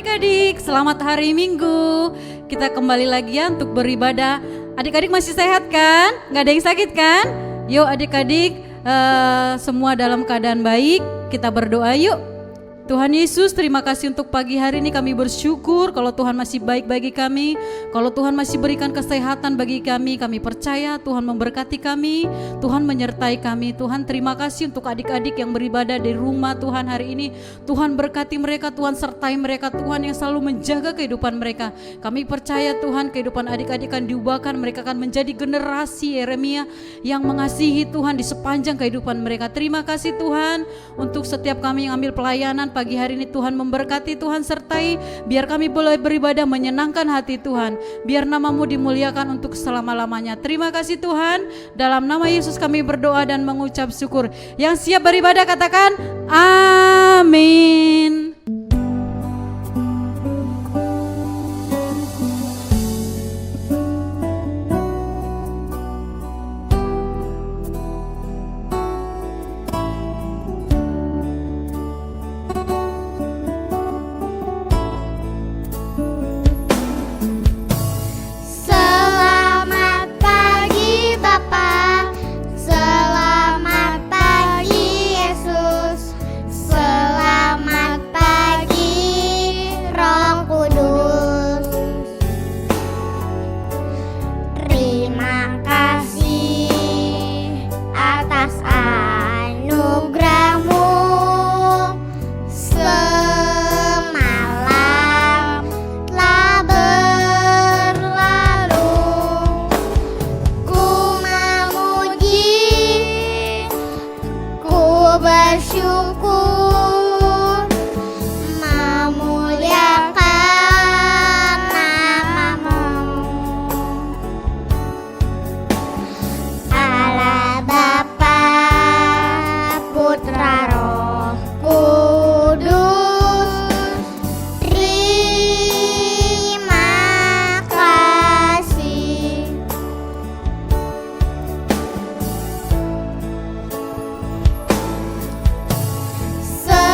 adik-adik, selamat hari Minggu. Kita kembali lagi ya untuk beribadah. Adik-adik masih sehat kan? Gak ada yang sakit kan? Yuk adik-adik, semua dalam keadaan baik. Kita berdoa yuk. Tuhan Yesus, terima kasih untuk pagi hari ini. Kami bersyukur kalau Tuhan masih baik bagi kami, kalau Tuhan masih berikan kesehatan bagi kami. Kami percaya Tuhan memberkati kami, Tuhan menyertai kami. Tuhan, terima kasih untuk adik-adik yang beribadah di rumah Tuhan hari ini. Tuhan berkati mereka, Tuhan sertai mereka, Tuhan yang selalu menjaga kehidupan mereka. Kami percaya Tuhan kehidupan adik-adik akan diubahkan, mereka akan menjadi generasi Yeremia yang mengasihi Tuhan di sepanjang kehidupan mereka. Terima kasih Tuhan untuk setiap kami yang ambil pelayanan pagi hari ini. Tuhan memberkati, Tuhan sertai, biar kami boleh beribadah menyenangkan hati Tuhan, biar namamu dimuliakan untuk selama-lamanya. Terima kasih Tuhan, dalam nama Yesus kami berdoa dan mengucap syukur. Yang siap beribadah katakan amin. So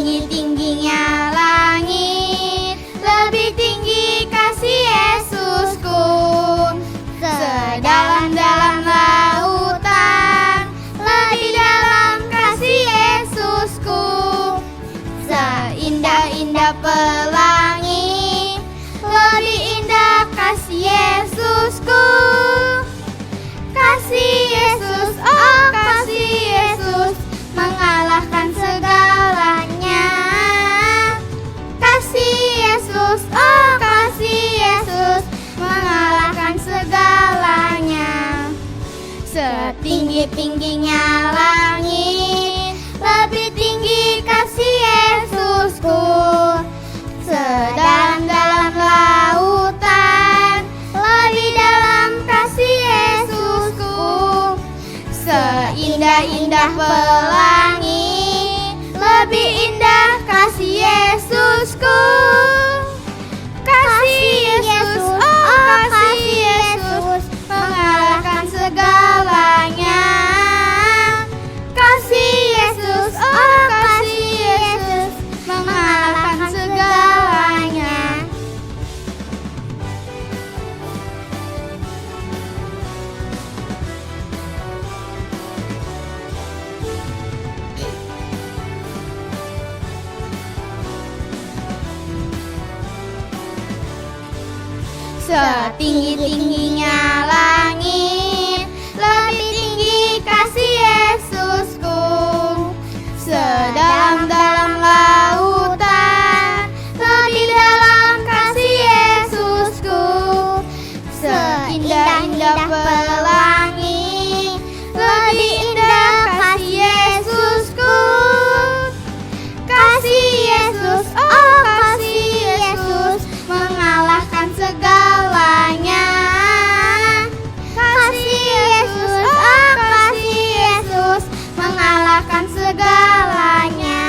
Setinggi-tingginya langit, lebih tinggi kasih Yesusku. Sedalam-dalam lautan, lebih dalam kasih Yesusku. Seindah-indah pelangi, lebih indah kasih Yesusku. Kasih Yesus, oh kasih Yesus, mengalahkan segalanya. Kasih Yesus, oh kasih Yesus, mengalahkan segalanya. Setinggi-tingginya langit, lebih tinggi kasih Yesusku. Sedalam-dalam lautan, lebih dalam kasih Yesusku. Seindah-indah pelangi, lebih indah kasih Yesusku. Kasih Yesus, oh kasih Yesus, mengalahkan segalanya. Kasih Yesus, oh kasih Yesus, mengalahkan segalanya. Setinggi-tingginya langit, lebih tinggi kasih Yesusku. Sedalam-dalam lautan, lebih dalam kasih Yesusku. Seindah-indah pelangi, lebih indah kasih Yesusku. Kasih Yesus, oh kasih Yesus, mengalahkan segalanya. Kasih Yesus, oh kasih Yesus, mengalahkan segalanya.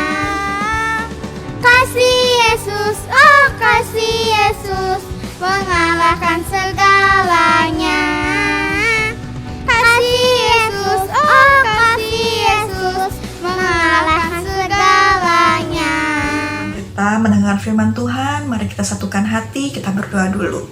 Kasih Yesus, oh kasih Yesus, mengalahkan segalanya. Kasih Yesus, oh kasih Yesus, mengalahkan segalanya. Kita mendengar firman Tuhan, mari kita satukan hati, kita berdoa dulu.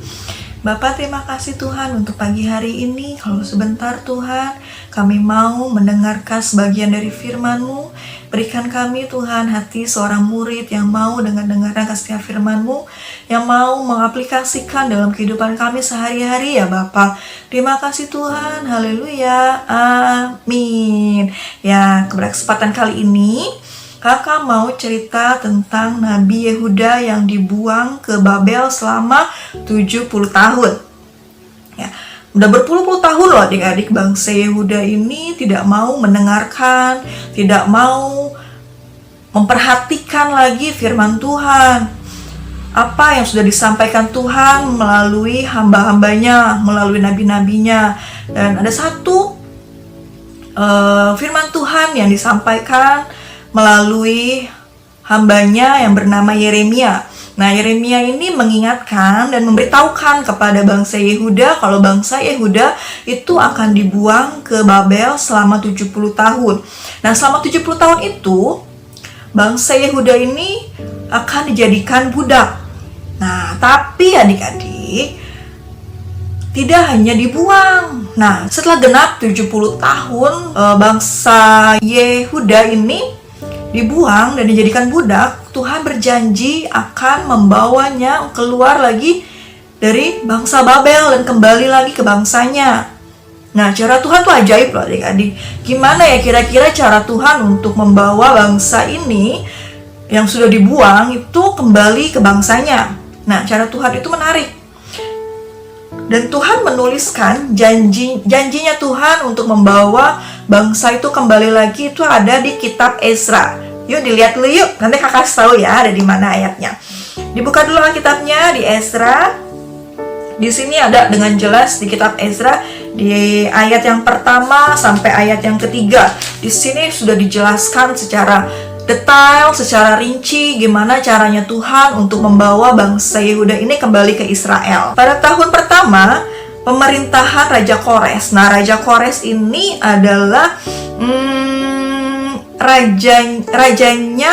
Bapa, terima kasih Tuhan untuk pagi hari ini. Kalau sebentar Tuhan, kami mau mendengarkan sebagian dari firman-Mu. Berikan kami Tuhan hati seorang murid yang mau dengar-dengarkan setiap firman-Mu, yang mau mengaplikasikan dalam kehidupan kami sehari-hari ya Bapa. Terima kasih Tuhan, haleluya, amin. Ya, kepada kesempatan kali ini, Kakak mau cerita tentang Nabi Yehuda yang dibuang ke Babel selama 70 tahun. Ya, udah berpuluh-puluh tahun loh adik-adik, bangsa Yehuda ini tidak mau mendengarkan, tidak mau memperhatikan lagi firman Tuhan. Apa yang sudah disampaikan Tuhan melalui hamba-hambanya, melalui nabi-nabinya. Dan ada satu firman Tuhan yang disampaikan melalui hambanya yang bernama Yeremia. Nah, Yeremia ini mengingatkan dan memberitahukan kepada bangsa Yehuda kalau bangsa Yehuda itu akan dibuang ke Babel selama 70 tahun. Nah, selama 70 tahun itu bangsa Yehuda ini akan dijadikan budak. Nah, tapi adik-adik, tidak hanya dibuang. Nah, setelah genap 70 tahun bangsa Yehuda ini dibuang dan dijadikan budak, Tuhan berjanji akan membawanya keluar lagi dari bangsa Babel dan kembali lagi ke bangsanya. Nah, cara Tuhan tuh ajaib loh adik-adik. Gimana ya kira-kira cara Tuhan untuk membawa bangsa ini yang sudah dibuang itu kembali ke bangsanya? Nah, cara Tuhan itu menarik. Dan Tuhan menuliskan janjinya Tuhan untuk membawa bangsa itu kembali lagi itu ada di kitab Ezra. Yuk dilihat dulu yuk, nanti kakak tahu ya ada di mana ayatnya. Dibuka dulu Alkitabnya di Ezra. Di sini ada dengan jelas di kitab Ezra di ayat yang pertama sampai ayat yang ketiga. Di sini sudah dijelaskan secara detail, secara rinci gimana caranya Tuhan untuk membawa bangsa Yehuda ini kembali ke Israel. Pada tahun pertama pemerintahan Raja Kores. Nah, Raja Kores ini adalah rajanya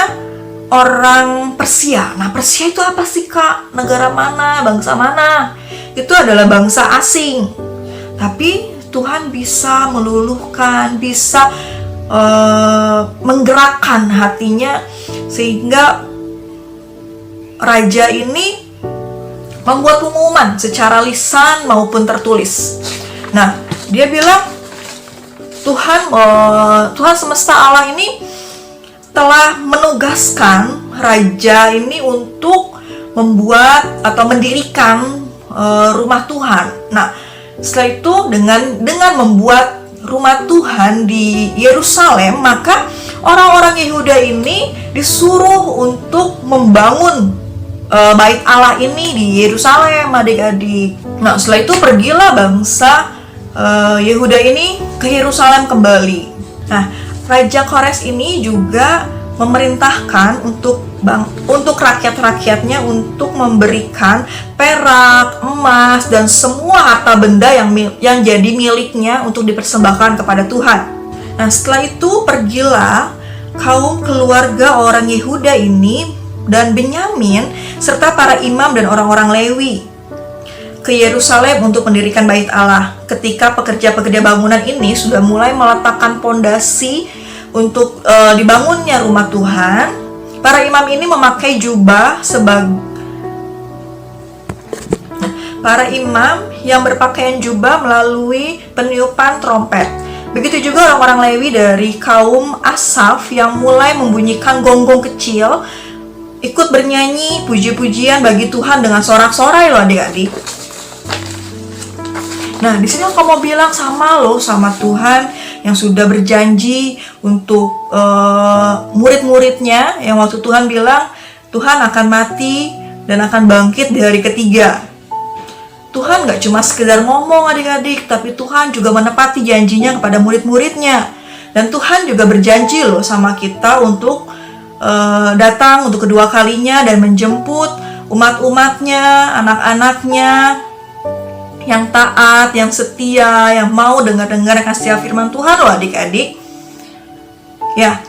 orang Persia. Nah, Persia itu apa sih, Kak? Negara mana? Bangsa mana? Itu adalah bangsa asing. Tapi Tuhan bisa meluluhkan, bisa menggerakkan hatinya sehingga raja ini membuat pengumuman secara lisan maupun tertulis. Nah, dia bilang Tuhan semesta Allah ini telah menugaskan raja ini untuk membuat atau mendirikan rumah Tuhan. Nah, setelah itu dengan membuat rumah Tuhan di Yerusalem, maka orang-orang Yehuda ini disuruh untuk membangun bait Allah ini di Yerusalem, adik-adik. Nah, setelah itu pergilah bangsa Yehuda ini ke Yerusalem kembali. Nah, Raja Kores ini juga memerintahkan untuk rakyat-rakyatnya untuk memberikan perak, emas, dan semua harta benda yang jadi miliknya untuk dipersembahkan kepada Tuhan. Nah, setelah itu pergilah kaum keluarga orang Yehuda ini dan Benyamin serta para imam dan orang-orang Lewi ke Yerusalem untuk mendirikan bait Allah. Ketika pekerja-pekerja bangunan ini sudah mulai meletakkan pondasi untuk dibangunnya rumah Tuhan, para imam ini memakai jubah para imam yang berpakaian jubah melalui peniupan trompet. Begitu juga orang-orang Lewi dari kaum Asaf yang mulai membunyikan gonggong kecil, ikut bernyanyi puji-pujian bagi Tuhan dengan sorak-sorai loh adik-adik. Nah, di sini aku mau bilang sama Tuhan yang sudah berjanji untuk murid-muridnya, yang waktu Tuhan bilang Tuhan akan mati dan akan bangkit di hari ketiga. Tuhan gak cuma sekedar ngomong adik-adik, tapi Tuhan juga menepati janjinya kepada murid-muridnya. Dan Tuhan juga berjanji sama kita untuk datang untuk kedua kalinya dan menjemput umat-umatnya, anak-anaknya yang taat, yang setia, yang mau dengar-dengar kasih firman Tuhan adik-adik. Ya,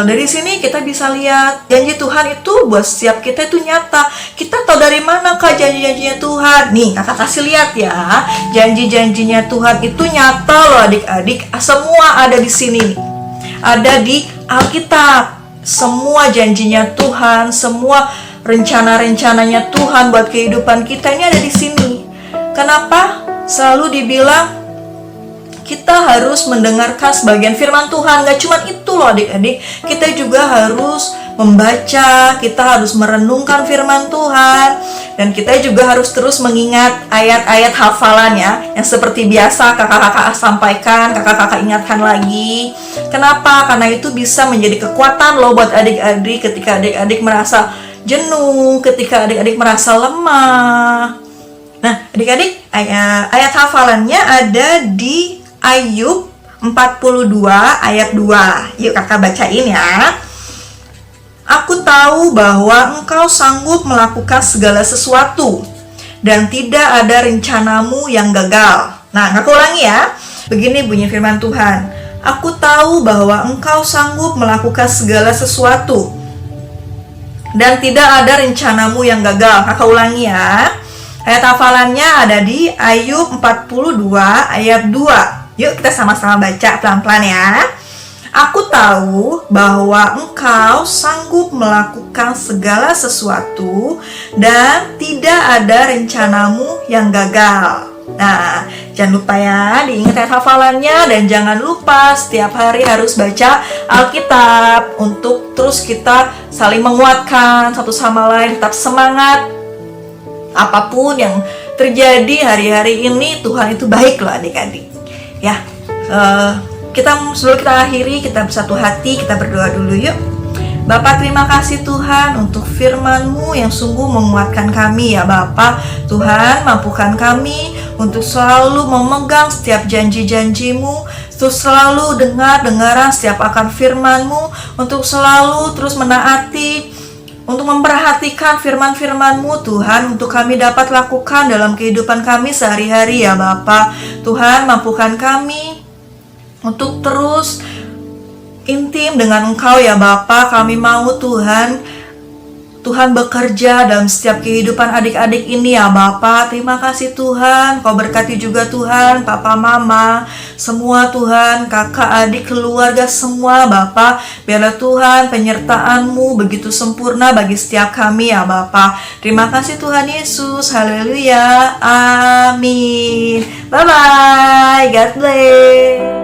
dari sini kita bisa lihat janji Tuhan itu buat setiap kita itu nyata. Kita tahu dari mana Kak janji-janjinya Tuhan? Nih, Kakak kasih lihat ya. Janji-janjinya Tuhan itu nyata adik-adik. Semua ada di sini. Ada di Alkitab. Semua janjinya Tuhan, semua rencana-rencananya Tuhan buat kehidupan kita ini ada di sini. Kenapa selalu dibilang kita harus mendengarkan sebagian firman Tuhan? Gak cuma itu adik-adik, kita juga harus membaca, kita harus merenungkan firman Tuhan, dan kita juga harus terus mengingat ayat-ayat hafalan ya, yang seperti biasa kakak-kakak sampaikan, kakak-kakak ingatkan lagi. Kenapa? Karena itu bisa menjadi kekuatan buat adik-adik ketika adik-adik merasa jenuh, ketika adik-adik merasa lemah. Nah, adik-adik, ayat hafalannya ada di Ayub 42 ayat 2. Yuk kakak bacain ya. Aku tahu bahwa engkau sanggup melakukan segala sesuatu dan tidak ada rencanamu yang gagal. Nah, aku ulangi ya. Begini bunyi firman Tuhan. Aku tahu bahwa engkau sanggup melakukan segala sesuatu dan tidak ada rencanamu yang gagal. Kakak ulangi ya. Ayat hafalannya ada di Ayub 42 ayat 2. Yuk kita sama-sama baca pelan-pelan ya. Aku tahu bahwa engkau sanggup melakukan segala sesuatu dan tidak ada rencanamu yang gagal. Nah, jangan lupa ya diingat ayat hafalannya, dan jangan lupa setiap hari harus baca Alkitab untuk terus kita saling menguatkan satu sama lain, tetap semangat. Apapun yang terjadi hari-hari ini, Tuhan itu baik adik-adik. Ya, sebelum kita akhiri, kita bersatu hati, kita berdoa dulu yuk. Bapa, terima kasih Tuhan untuk firman-Mu yang sungguh menguatkan kami ya Bapa. Tuhan, mampukan kami untuk selalu memegang setiap janji-janji-Mu, untuk selalu dengar-dengaran setiap akan firman-Mu, untuk selalu terus menaati, untuk memperhatikan firman-firman-Mu Tuhan, untuk kami dapat lakukan dalam kehidupan kami sehari-hari ya Bapa. Tuhan, mampukan kami untuk terus intim dengan Engkau ya Bapa. Kami mau Tuhan bekerja dalam setiap kehidupan adik-adik ini ya Bapa. Terima kasih Tuhan, Kau berkati juga Tuhan, Papa Mama, semua Tuhan, kakak, adik, keluarga semua Bapa. Biarlah Tuhan penyertaan-Mu begitu sempurna bagi setiap kami ya Bapa. Terima kasih Tuhan Yesus, haleluya, amin. Bye-bye, God bless.